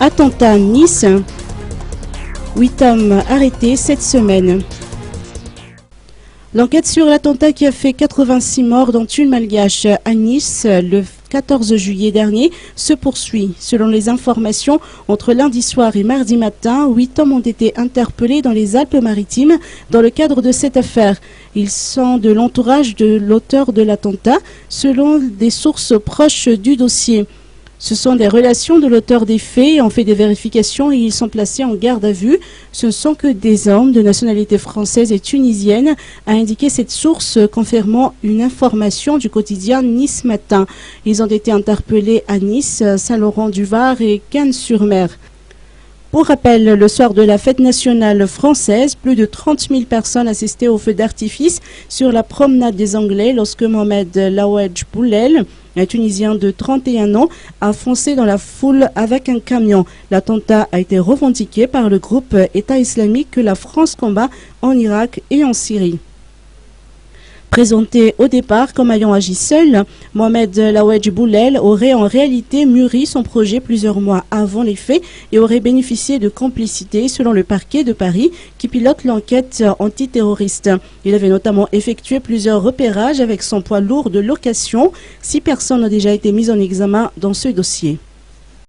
Attentat à Nice. 8 hommes arrêtés cette semaine. L'enquête sur l'attentat qui a fait 86 morts dont une malgache à Nice le 14 juillet dernier se poursuit. Selon les informations, entre lundi soir et mardi matin, 8 hommes ont été interpellés dans les Alpes-Maritimes dans le cadre de cette affaire. Ils sont de l'entourage de l'auteur de l'attentat, selon des sources proches du dossier. Ce sont des relations de l'auteur des faits. On fait des vérifications et ils sont placés en garde à vue. Ce ne sont que des hommes de nationalité française et tunisienne, a indiqué cette source, confirmant une information du quotidien Nice Matin. Ils ont été interpellés à Nice, Saint-Laurent-du-Var et Cannes-sur-Mer. Pour rappel, le soir de la fête nationale française, plus de 30 000 personnes assistaient au feu d'artifice sur la promenade des Anglais lorsque Mohamed Laouedj Boulel, un Tunisien de 31 ans, a foncé dans la foule avec un camion. L'attentat a été revendiqué par le groupe État islamique que la France combat en Irak et en Syrie. Présenté au départ comme ayant agi seul, Mohamed Laouedj Boulel aurait en réalité mûri son projet plusieurs mois avant les faits et aurait bénéficié de complicité selon le parquet de Paris qui pilote l'enquête antiterroriste. Il avait notamment effectué plusieurs repérages avec son poids lourd de location. 6 personnes ont déjà été mises en examen dans ce dossier.